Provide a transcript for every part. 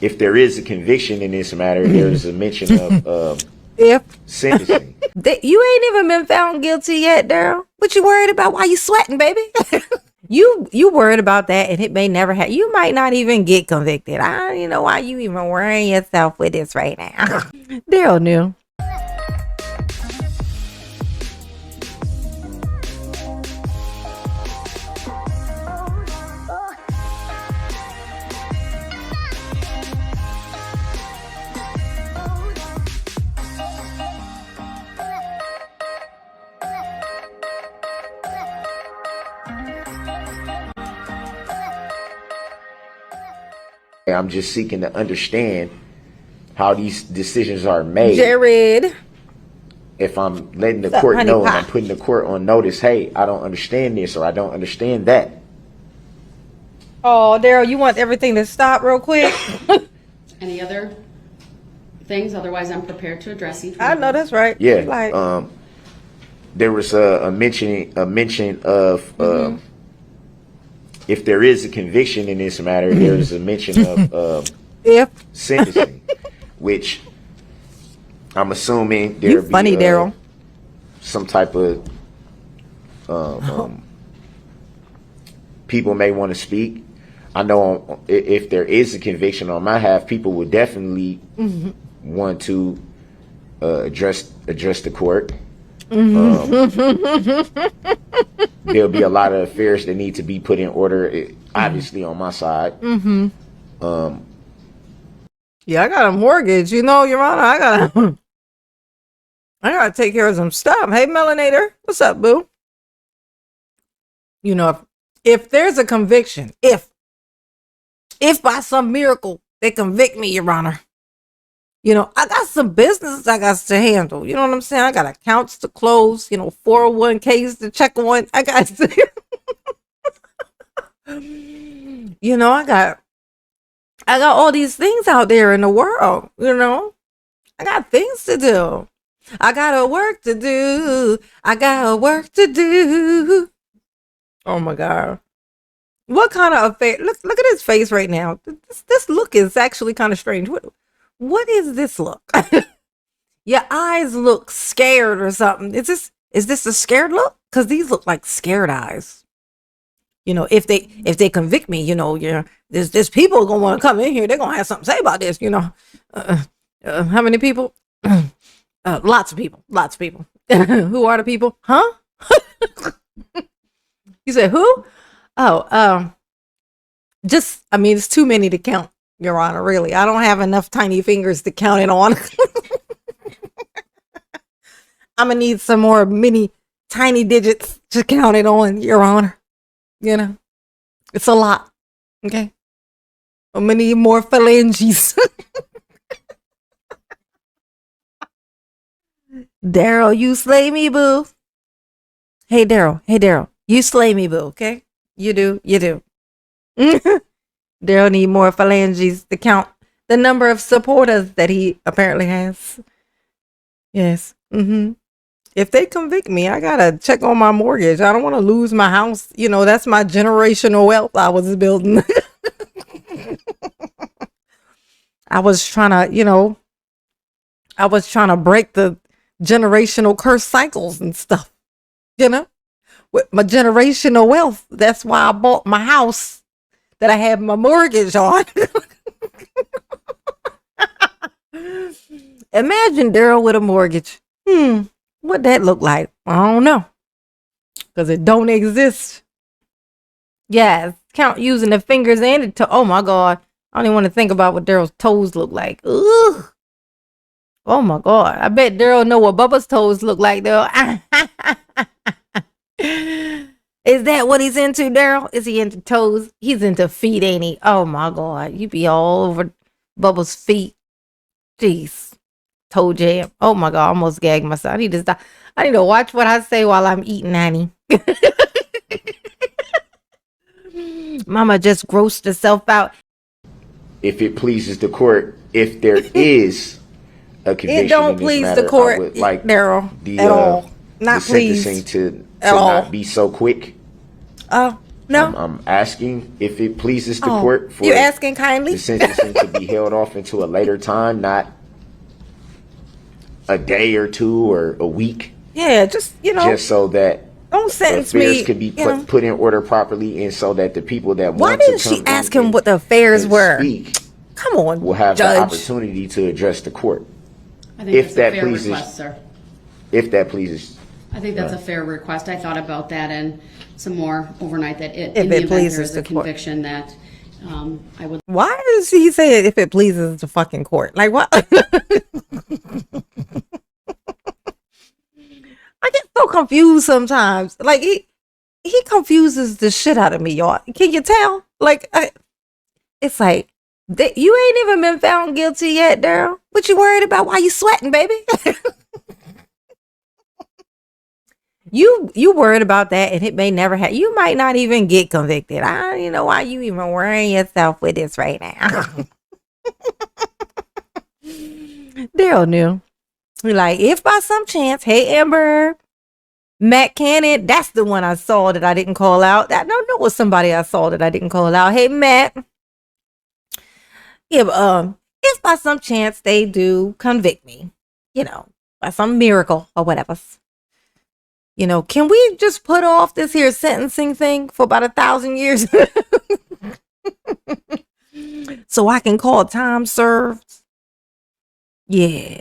if there is a conviction in this matter, there's a mention of If sentencing. you ain't even been found guilty yet, Daryl. What you worried about? Why you sweating, baby? You worried about that, and it may never happen. You might not even get convicted. I don't even know why you even worrying yourself with this right now. Daryl knew. I'm just seeking to understand how these decisions are made. Jared. If I'm letting the court know and I'm putting the court on notice, hey, I don't understand this or I don't understand that. Oh, Daryl, you want everything to stop real quick? Any other things? Otherwise, I'm prepared to address each one. I know that's right. Yeah. Like, there was a mention of if there is a conviction in this matter, there's a mention of if sentencing, which I'm assuming you funny, Daryl. Some type of people may want to speak. I know if there is a conviction on my half, people would definitely want to address the court. There'll be a lot of affairs that need to be put in order, obviously on my side. Yeah, I got a mortgage, you know, Your Honor. I gotta take care of some stuff. Hey, Melanator, what's up, boo? You know, if there's a conviction, if by some miracle they convict me, Your Honor, you know, I got some business I got to handle. You know what I'm saying? I got accounts to close, you know, 401ks to check on. I got to, you know, I got all these things out there in the world, you know. I got things to do. I got work to do. I got work to do. Oh my God. What kind of affair? Look at his face right now. This look is actually kind of strange. What is this look? Your eyes look scared or something. Is this a scared look? Because these look like scared eyes. You know, if they convict me, you know, there's people gonna want to come in here. They're gonna have something to say about this. You know, how many people? Lots of people. Who are the people? Huh? You said who? Oh, I mean, it's too many to count, Your Honor, really. I don't have enough tiny fingers to count it on. I'm going to need some more mini tiny digits to count it on, Your Honor. You know, it's a lot. Okay. I'm going to need more phalanges. Daryl, you slay me, boo. Hey, Daryl, you slay me, boo, okay? You do. Daryl need more phalanges to count the number of supporters that he apparently has. Yes. If they convict me, I gotta check on my mortgage. I don't want to lose my house. You know, that's my generational wealth I was building. I was trying to break the generational curse cycles and stuff. You know, with my generational wealth. That's why I bought my house that I have my mortgage on. Imagine Daryl with a mortgage. What that look like? I don't know. Because it don't exist. Yeah, count using the fingers and the toe. Oh my God. I don't even want to think about what Daryl's toes look like. Ugh. Oh my God. I bet Daryl know what Bubba's toes look like though. Is that what he's into, Daryl? Is he into toes? He's into feet, ain't he? Oh my God. You be all over Bubba's feet. Jeez. Toe jam. Oh my God. I almost gagged myself. I need to stop. I need to watch what I say while I'm eating, Annie. Mama just grossed herself out. If it pleases the court, if there is a conviction, it don't please matter, the court, I would like Daryl, at all. Not the sentencing pleased to at all. not be so quick. Oh, No. I'm asking if it pleases the Oh, court for you asking kindly? the sentencing to be held off into a later time, not a day or two or a week, Yeah, just just so that don't sentence affairs me. could be You know. put in order properly, and so that the people that Why want to didn't she come ask in him what the affairs and were? speak Come on, will have the Judge. opportunity to address the court. I think If that's a that fair pleases- request, sir. If that pleases. I think that's a fair request. I thought about that and some more overnight, that If in the it event pleases there is a the court. conviction that I would. Why does he say it if it pleases the fucking court? Like what? I get so confused sometimes. Like he confuses the shit out of me, y'all. Can you tell? Like it's like you ain't even been found guilty yet, Daryl. What you worried about? Why you sweating, baby? You worried about that, and it may never happen. You might not even get convicted. I don't even know why you even worrying yourself with this right now. Daryl knew. Like, if by some chance, hey Amber, Matt Cannon, that's the one I saw that I didn't call out. That no, it was somebody I saw that I didn't call out. Hey Matt, if by some chance they do convict me, by some miracle or whatever. Can we just put off this here sentencing thing for about 1,000 years? So I can call time served? Yeah.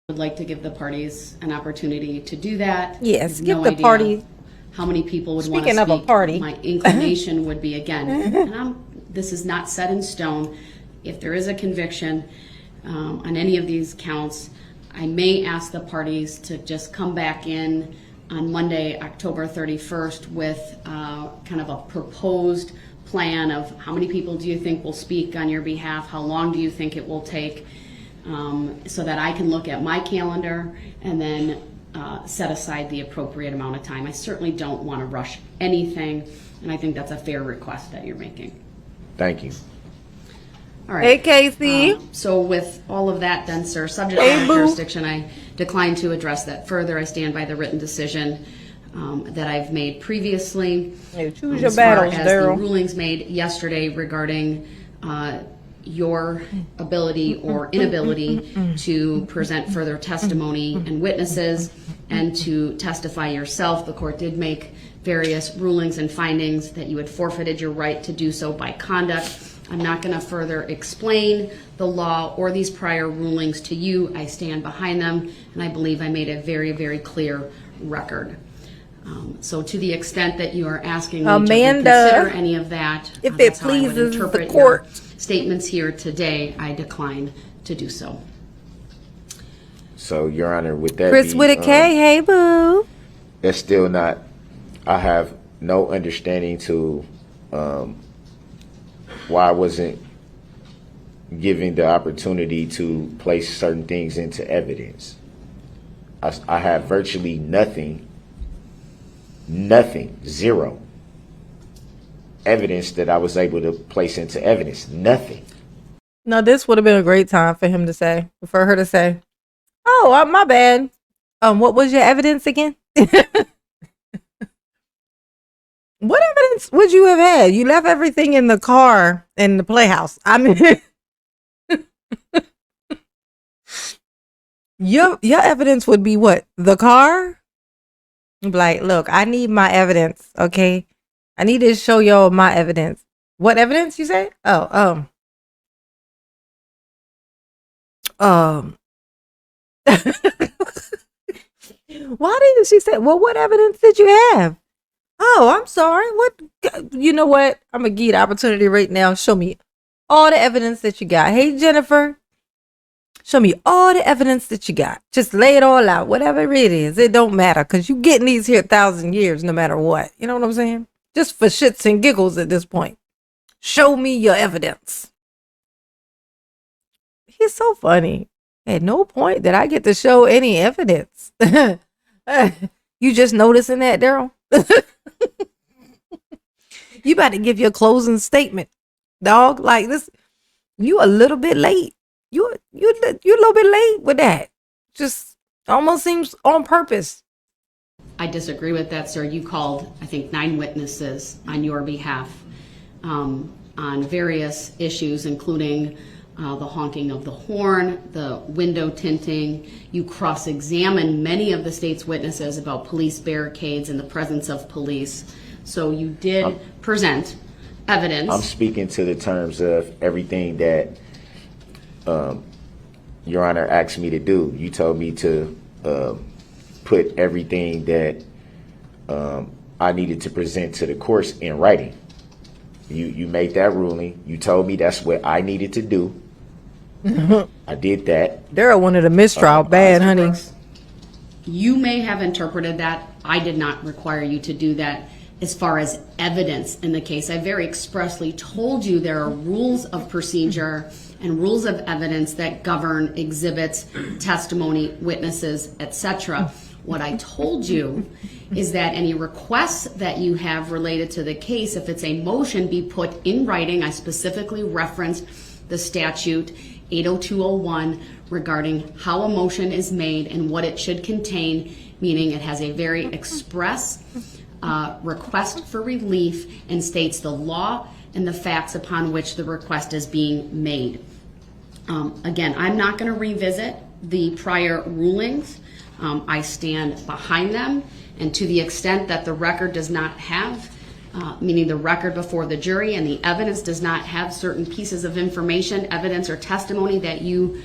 Would like to give the parties an opportunity to do that. Yes, I have give no the idea party. how many people would want to Speaking speak. of a party. My inclination would be, again, and this is not set in stone. If there is a conviction on any of these counts, I may ask the parties to just come back in on Monday, October 31st, with kind of a proposed plan of how many people do you think will speak on your behalf, how long do you think it will take, so that I can look at my calendar and then set aside the appropriate amount of time. I certainly don't want to rush anything, and I think that's a fair request that you're making. Thank you. All right. Hey, Casey. So with all of that then, sir, subject Hey, matter boo. jurisdiction, I decline to address that further. I stand by the written decision that I've made previously. Hey, choose your As far battles, as the Daryl. rulings made yesterday regarding your ability or inability to present further testimony and witnesses and to testify yourself, the court did make various rulings and findings that you had forfeited your right to do so by conduct. I'm not going to further explain the law or these prior rulings to you. I stand behind them, and I believe I made a very, very clear record. So to the extent that you are asking me Amanda, to reconsider any of that, if it that's how I would pleases the interpret court. your statements here today, I decline to do so. So, Your Honor, with that Chris be, with a K. Hey, boo. that's still not. I have no understanding to why I wasn't given the opportunity to place certain things into evidence. I have virtually nothing, zero evidence that I was able to place into evidence. Nothing. Now, this would have been a great time for her to say, oh, my bad. What was your evidence again? What evidence would you have had? You left everything in the car in the playhouse. I mean, your evidence would be what? The car? You'd be like, look, I need my evidence, okay? I need to show y'all my evidence. What evidence you say? Oh, why didn't she say, well, what evidence did you have? Oh, I'm sorry. What? You know what? I'm going to give you the opportunity right now. Show me all the evidence that you got. Hey, Jennifer. Show me all the evidence that you got. Just lay it all out. Whatever it is. It don't matter. Because you getting these here 1,000 years no matter what. You know what I'm saying? Just for shits and giggles at this point. Show me your evidence. He's so funny. At no point did I get to show any evidence. You just noticing that, Daryl? You about to give your closing statement, dog. Like this, you a little bit late. You a little bit late with that. Just Almost seems on purpose. I disagree with that, sir. You called, I think, 9 witnesses on your behalf on various issues, including the honking of the horn, the window tinting. You cross-examined many of the state's witnesses about police barricades and the presence of police. So you did present evidence. I'm speaking to the terms of everything that Your Honor asked me to do. You told me to put everything that I needed to present to the courts in writing. You made that ruling. You told me that's what I needed to do. I did that. Darrell wanted a mistrial bad, honey. Brooks, you may have interpreted that. I did not require you to do that. As far as evidence in the case, I very expressly told you there are rules of procedure and rules of evidence that govern exhibits, testimony, witnesses, etc. What I told you is that any requests that you have related to the case, if it's a motion, be put in writing. I specifically referenced the statute 80201 regarding how a motion is made and what it should contain, meaning it has a very express request for relief and states the law and the facts upon which the request is being made. Again, I'm not going to revisit the prior rulings. I stand behind them, and to the extent that the record does not have, meaning the record before the jury and the evidence does not have certain pieces of information, evidence, or testimony that you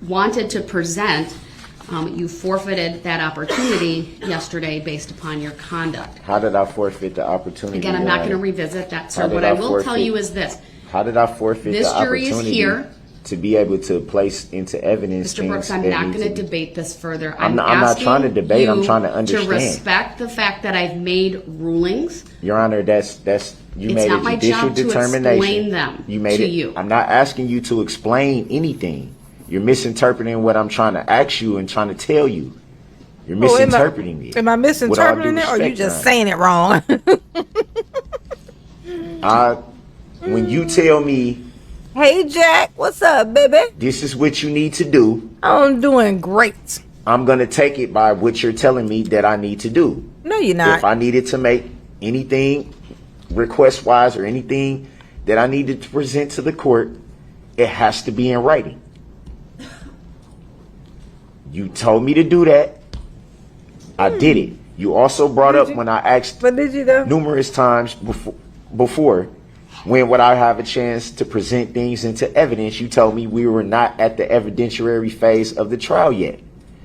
wanted to present, you forfeited that opportunity yesterday based upon your conduct. How did I forfeit the opportunity? Again, I'm not going to revisit that, sir. What I will tell you is this. How did I forfeit This the jury is opportunity here. to be able to place into evidence? Mr. Brooks, I'm not going to debate this further. I'm not trying to debate. I'm trying to understand. To respect the fact that I've made rulings. Your Honor, that's you It's made not a my judicial job to determination. explain them You made to it. you. I'm not asking you to explain anything. You're misinterpreting what I'm trying to ask you and trying to tell you. You're misinterpreting me. Am I misinterpreting it, or you just saying it wrong? When you tell me, hey, Jack, what's up, baby? this is what you need to do, I'm doing great. I'm going to take it by what you're telling me that I need to do. No, you're not. If I needed to make anything request-wise or anything that I needed to present to the court, it has to be in writing. You told me to do that. I did it. You also brought up when I asked But did you though? numerous times before when would I have a chance to present things into evidence. You told me we were not at the evidentiary phase of the trial yet.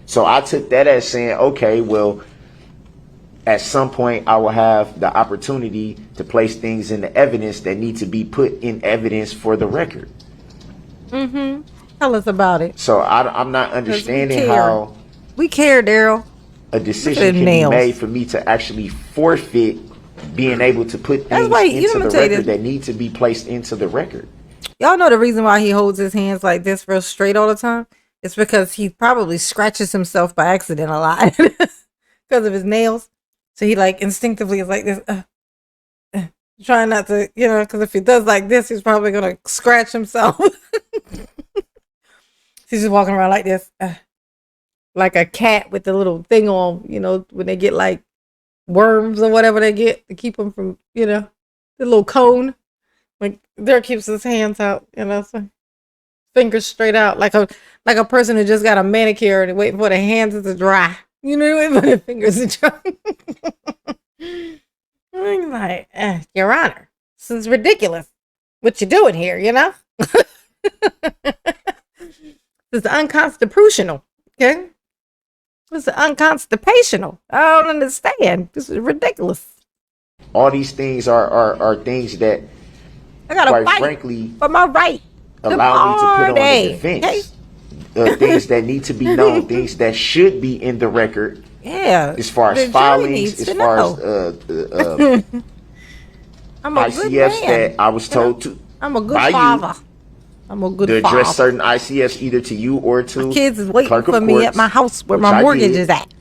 So I took that as saying, okay, well, at some point I will have the opportunity to place things into evidence that need to be put in evidence for the record. Mm-hmm. Tell us about it. So I'm not understanding how we care, Darrell. a decision can be made for me to actually forfeit being able to put things into the record that need to be placed into the record. Y'all know the reason why he holds his hands like this real straight all the time? It's because he probably scratches himself by accident a lot because of his nails. So he like instinctively is like this, trying not to, because if he does like this, he's probably going to scratch himself. He's just walking around like this, like a cat with the little thing on, when they get like worms or whatever they get to keep them from, the little cone. Like there keeps his hands out, so fingers straight out, like a person who just got a manicure and waiting for their hands to dry. Waiting for their fingers to dry. I'm like, Your Honor, this is ridiculous. What you doing here, This is unconstitutional, okay? This is unconstitutional. I don't understand. This is ridiculous. All these things are things that, I gotta quite fight frankly, for my right. allow me to put on the defense. Okay? Things that need to be known, things that should be in the record. Yeah. As far as filings, as far as I'm a good ICFs man. that I was told to. I'm a good father. I'm a good to father. address certain ICFs either to you or to my kids is waiting clerk of for me courts, at my house where which my I mortgage did, is at.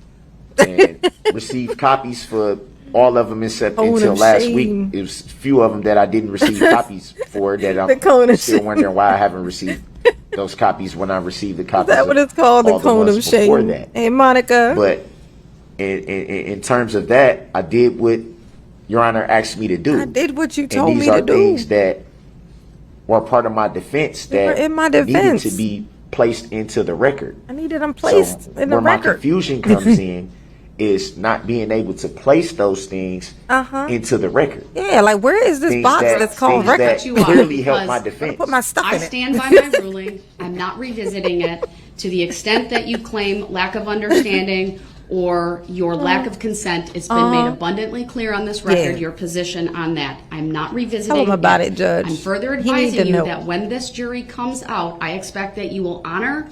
and received copies for all of them except until last week. It was a few of them that I didn't receive copies for that I'm still wondering why I haven't received those copies when I received the Is copies. that what it's called? The all cone of ones before shame. that. Hey, Monica. But in terms of that, I did what Your Honor asked me to do. I did what you And told these me are to do. things that were part of my defense They were that in my needed defense. to be placed into the record. I needed them placed So in the where my record. confusion comes in is not being able to place those things into the record. Yeah, like where is this Things box that, that's called things record? that You are, clearly help my because defense. Put my stuff I in it. stand by my ruling. I'm not revisiting it. To the extent that you claim lack of understanding or your lack of consent, it's been made abundantly clear on this record, Yeah. your position on that. I'm not revisiting Tell him about it, Judge. I'm further He need to advising you know. that when this jury comes out, I expect that you will honor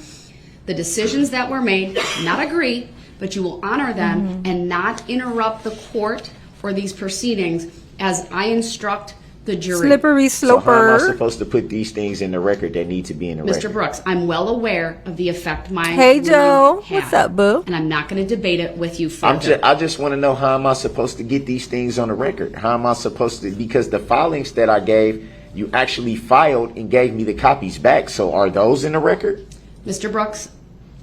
the decisions that were made, not agree, but you will honor them and not interrupt the court or these proceedings as I instruct the jury. Slippery So how am I sloper. supposed to put these things in the record that need to be in the Mr. record? Brooks, I'm well aware of the effect my Hey, ruling Joe. had, What's up, boo? and I'm not going to debate it with you further. I just want to know, how am I supposed to get these things on the record? How am I supposed to, because the filings that I gave, you actually filed and gave me the copies back. So are those in the record? Mr. Brooks,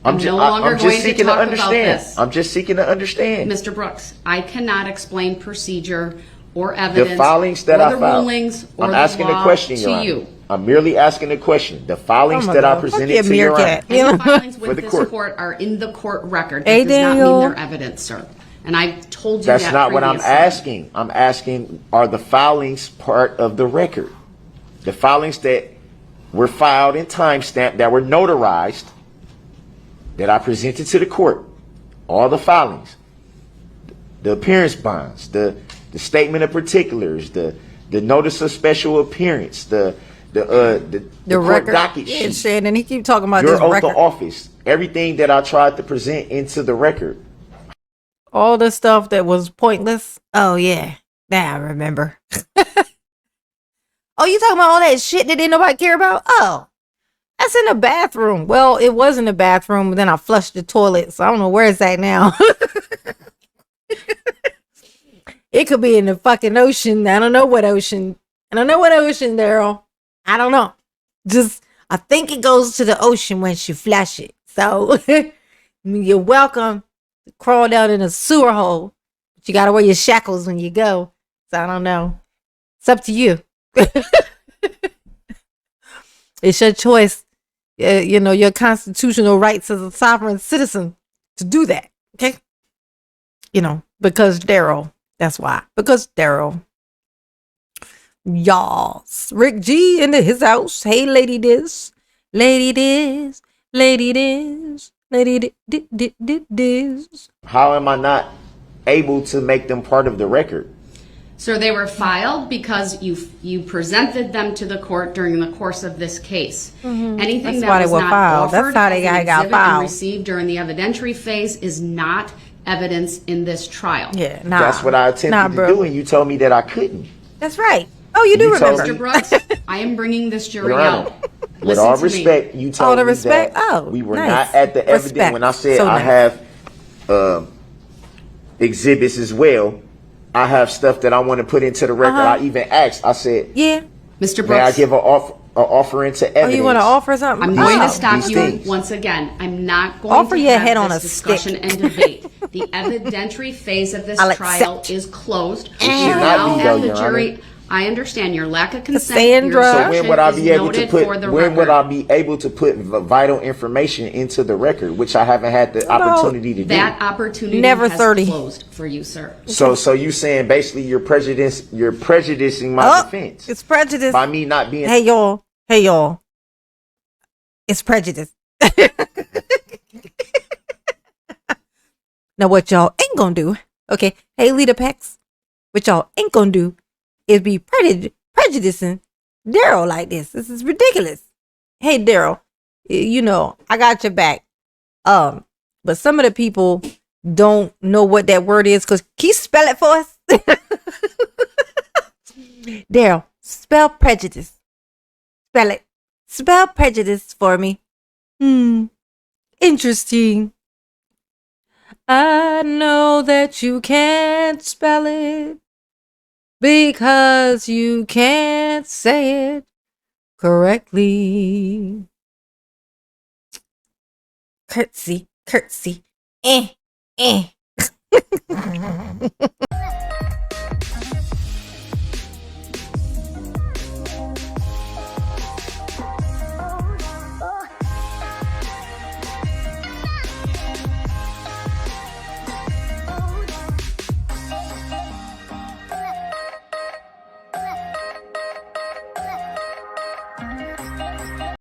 I'm I'm ju- no I- longer I'm just going to seeking to talk about understand. this. I'm just seeking to understand. Mr. Brooks, I cannot explain procedure or evidence The filings that or I the filed. rulings or I'm the asking law a question, Your to Honor. you. I'm merely asking a question. The filings Oh my that I God. Fuck presented your to Your Honor. meerkat. Any filings For with the this court. court are in the court record. That Hey, does not Daniel. mean they're evidence, sir. And I told you That's that not what I'm previously. asking. I'm asking, are the filings part of the record? The filings that were filed and timestamped, that were notarized, that I presented to the court, all the filings, the appearance bonds, the statement of particulars, the notice of special appearance, the court record. docket Yeah, sheet, Shannon, he keep talking about your this oath record. of office, everything that I tried to present into the record. All the stuff that was pointless. Oh yeah, now I remember. Oh, you talking about all that shit that didn't nobody care about? Oh, that's in the bathroom. Well, it was in the bathroom, but then I flushed the toilet, so I don't know where it's at now. It could be in the fucking ocean. I don't know what ocean. I don't know what ocean, Daryl. I don't know. Just, I think it goes to the ocean once you flush it. So you're welcome to crawl down in a sewer hole. But you gotta wear your shackles when you go. So I don't know. It's up to you. It's your choice. You know, your constitutional rights as a sovereign citizen to do that. Okay? You know, because Daryl. That's why. Because Daryl. Y'all. Rick G into his house. Hey, Lady Diz. Lady Diz. Lady Diz. Lady Diz. How am I not able to make them part of the record? So they were filed because you presented them to the court during the course of this case. Anything That's that why they was were not filed. offered That's how they as an got exhibit filed. and received during the evidentiary phase is not evidence in this trial. Yeah, nah. That's what I attempted to bro. do, and you told me that I couldn't. That's right. Oh, you do You told remember. me- Mr. Brooks, I am bringing this jury Your Honor, out. with Listen all to me. respect, you told All the me respect? that Oh, we were nice. not at the evidence. Respect. When I said So I nice. have exhibits as well, I have stuff that I want to put into the record. I even asked, I said, Yeah. Mr. may I Brooks, give an offer into evidence? Oh, you want to offer something? I'm going Oh, to stop These you things. once again. I'm not going Offer to your have head on this a stick. discussion and debate. The evidentiary phase of this I'll trial accept. is closed. should You not now be, have though, the Your jury. Honor. I understand your lack of consent. Cassandra. Your So So when would I objection be is able to noted put? for the When would I record. be able to put vital information into the record, which I haven't had the opportunity to do? That opportunity Never has 30. closed for you, sir. So you saying basically you're prejudicing my defense It's prejudice. by me not being. Hey, y'all. Hey, y'all. It's prejudice. Now, what y'all ain't gonna do, okay? Hey, Leader Pex, what y'all ain't gonna do is be prejudicing Daryl like this. This is ridiculous. Hey, Daryl, you know, I got your back. But some of the people don't know what that word is, because can you spell it for us? Daryl, spell prejudice. Spell it. Spell prejudice for me. Interesting. I know that you can't spell it because you can't say it correctly. curtsy, curtsy, eh, eh.